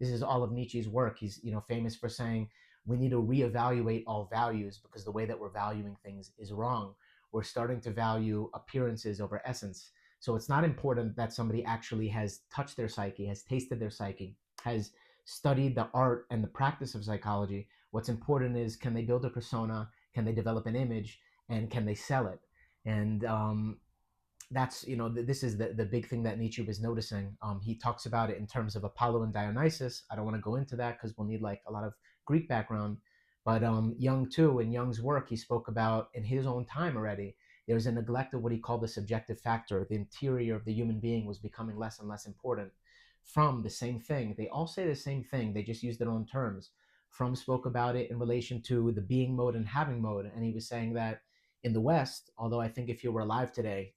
This is all of Nietzsche's work. He's, famous for saying we need to reevaluate all values because the way that we're valuing things is wrong. We're starting to value appearances over essence. So it's not important that somebody actually has touched their psyche, has tasted their psyche, has studied the art and the practice of psychology. What's important is, can they build a persona, can they develop an image, and can they sell it? And that's, this is the big thing that Nietzsche was noticing. He talks about it in terms of Apollo and Dionysus. I don't want to go into that because we'll need like a lot of Greek background. But Jung too, in Jung's work, he spoke about in his own time already, there's a neglect of what he called the subjective factor. The interior of the human being was becoming less and less important. From the same thing, they all say the same thing, they just use their own terms. From spoke about it in relation to the being mode and having mode, and he was saying that in the West, although I think if you were alive today,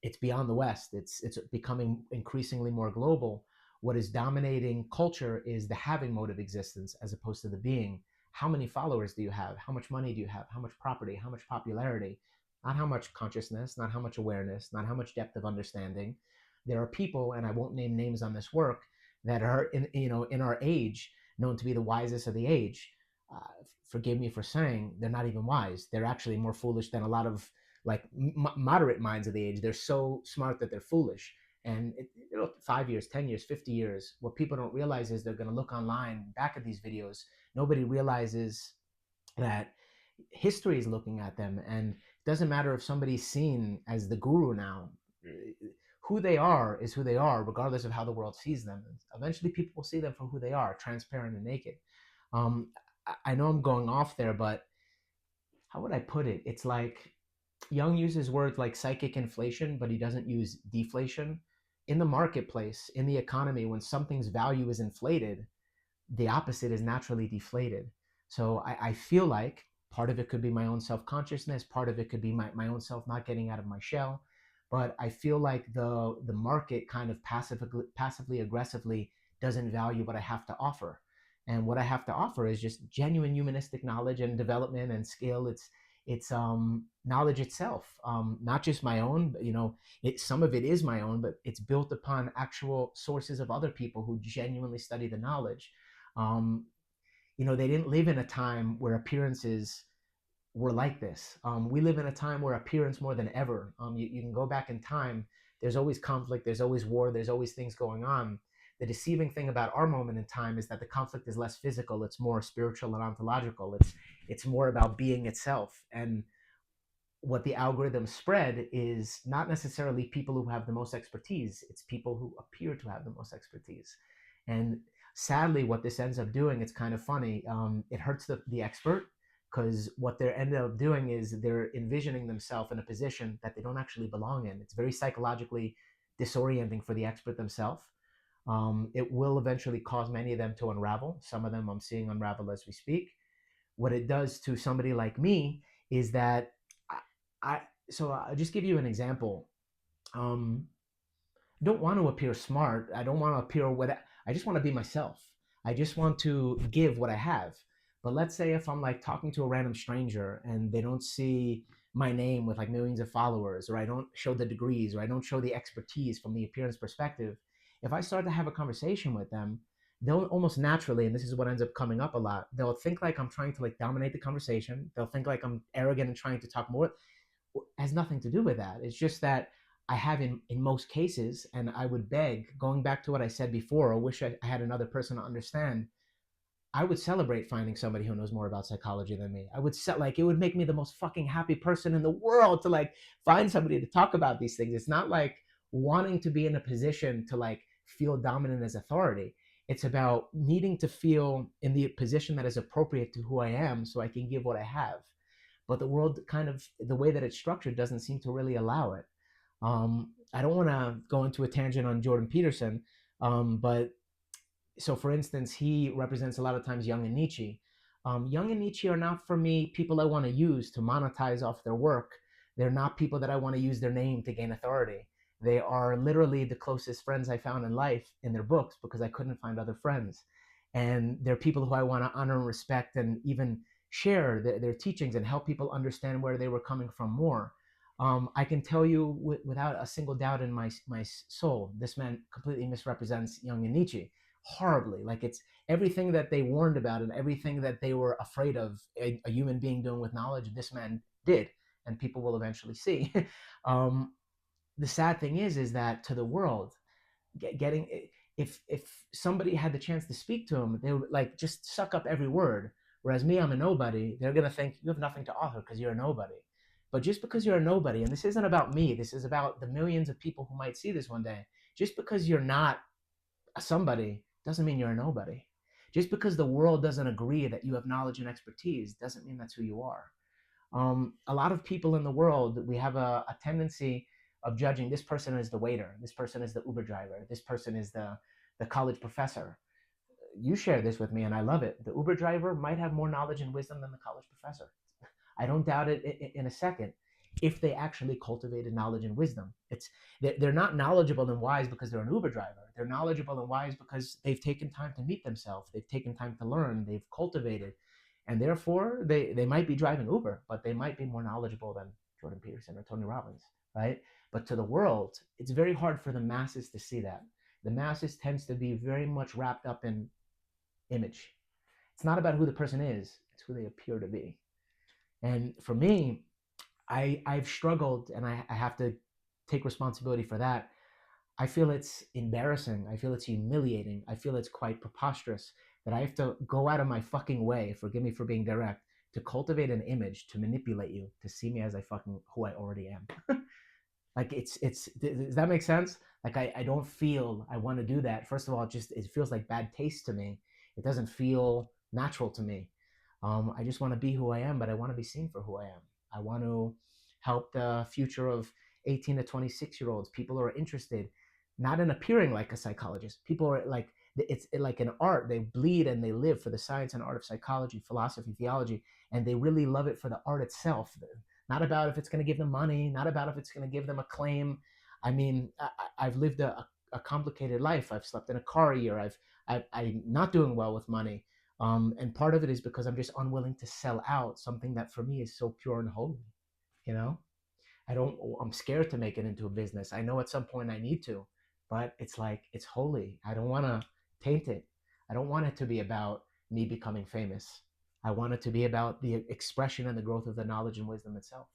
it's beyond the West. It's becoming increasingly more global. What is dominating culture is the having mode of existence as opposed to the being. How many followers do you have? How much money do you have? How much property? How much popularity? Not how much consciousness, not how much awareness, not how much depth of understanding. There are people, and I won't name names on this work, that are in our age known to be the wisest of the age. Forgive me for saying they're not even wise. They're actually more foolish than a lot of like moderate minds of the age. They're so smart that they're foolish. And 5 years, 10 years, 50 years, what people don't realize is they're going to look online back at these videos. Nobody realizes that history is looking at them, and it doesn't matter if somebody's seen as the guru now. Who they are is who they are, regardless of how the world sees them. Eventually people will see them for who they are, transparent and naked. um, I know I'm going off there, but how would I put it? It's like Jung uses words like psychic inflation, but he doesn't use deflation. In the marketplace, in the economy, when something's value is inflated, the opposite is naturally deflated. So I feel like part of it could be my own self-consciousness, part of it could be my own self not getting out of my shell. But I feel like the market kind of passively aggressively doesn't value what I have to offer. And what I have to offer is just genuine humanistic knowledge and development and skill. It's knowledge itself, not just my own. But, some of it is my own, but it's built upon actual sources of other people who genuinely study the knowledge. Um, they didn't live in a time where appearances were like this. We live in a time where appearance more than ever. You can go back in time. There's always conflict. There's always war. There's always things going on. The deceiving thing about our moment in time is that the conflict is less physical. It's more spiritual and ontological. It's more about being itself. And what the algorithm spread is not necessarily people who have the most expertise. It's people who appear to have the most expertise. And sadly, what this ends up doing, it's kind of funny. It hurts the expert, because what they're ended up doing is they're envisioning themselves in a position that they don't actually belong in. It's very psychologically disorienting for the expert themselves. It will eventually cause many of them to unravel. Some of them I'm seeing unravel as we speak. What it does to somebody like me is that I so I'll just give you an example. Um, I don't want to appear smart. I don't want to appear what I just want to be myself. I just want to give what I have. But let's say if I'm like talking to a random stranger and they don't see my name with like millions of followers, or I don't show the degrees, or I don't show the expertise from the appearance perspective, if I start to have a conversation with them, they'll almost naturally, and this is what ends up coming up a lot, they'll think like I'm trying to like dominate the conversation. They'll think like I'm arrogant and trying to talk more. It has nothing to do with that. It's just that I have in most cases, and I would beg, going back to what I said before, or wish I had another person to understand, I would celebrate finding somebody who knows more about psychology than me. I would set like, it would make me the most fucking happy person in the world to like find somebody to talk about these things. It's not like wanting to be in a position to like feel dominant as authority. It's about needing to feel in the position that is appropriate to who I am so I can give what I have. But the world kind of, the way that it's structured doesn't seem to really allow it. I don't want to go into a tangent on Jordan Peterson, but so for instance, he represents a lot of times Jung and Nietzsche. Jung and Nietzsche are not for me people I want to use to monetize off their work. They're not people that I want to use their name to gain authority. They are literally the closest friends I found in life in their books because I couldn't find other friends. And they're people who I want to honor and respect and even share their teachings and help people understand where they were coming from more. I can tell you without a single doubt in my soul, this man completely misrepresents Jung and Nietzsche. horribly. Like it's everything that they warned about and everything that they were afraid of a human being doing with knowledge, this man did, and people will eventually see. um, the sad thing is that to the world, getting if somebody had the chance to speak to him, they would like just suck up every word. Whereas me, I'm a nobody. They're gonna think you have nothing to offer because you're a nobody. But just because you're a nobody, and this isn't about me, this is about the millions of people who might see this one day. Just because you're not a somebody doesn't mean you're a nobody. Just because the world doesn't agree that you have knowledge and expertise doesn't mean that's who you are. A lot of people in the world, we have a tendency of judging this person is the waiter, this person is the Uber driver, this person is the college professor. You share this with me, and I love it. The Uber driver might have more knowledge and wisdom than the college professor. I don't doubt it in a second. If they actually cultivated knowledge and wisdom, they're not knowledgeable and wise because they're an Uber driver. They're knowledgeable and wise because they've taken time to meet themselves. They've taken time to learn. They've cultivated, and therefore they might be driving Uber, but they might be more knowledgeable than Jordan Peterson or Tony Robbins, right? But to the world, it's very hard for the masses to see that. The masses tends to be very much wrapped up in image. It's not about who the person is; it's who they appear to be. And for me, I've struggled, and I have to take responsibility for that. I feel it's embarrassing. I feel it's humiliating. I feel it's quite preposterous that I have to go out of my fucking way, forgive me for being direct, to cultivate an image to manipulate you to see me as I fucking who I already am. Like it's does that make sense? Like I don't feel I want to do that. First of all, it feels like bad taste to me. It doesn't feel natural to me. I just want to be who I am, but I want to be seen for who I am. I want to help the future of 18 to 26-year-olds, people who are interested, not in appearing like a psychologist. People are like, it's like an art. They bleed and they live for the science and art of psychology, philosophy, theology, and they really love it for the art itself. Not about if it's going to give them money, not about if it's going to give them acclaim. I mean, I've lived a complicated life. I've slept in a car a year. I'm not doing well with money. And part of it is because I'm just unwilling to sell out something that for me is so pure and holy, you know? I'm scared to make it into a business. I know at some point I need to, but it's like, it's holy. I don't want to taint it. I don't want it to be about me becoming famous. I want it to be about the expression and the growth of the knowledge and wisdom itself.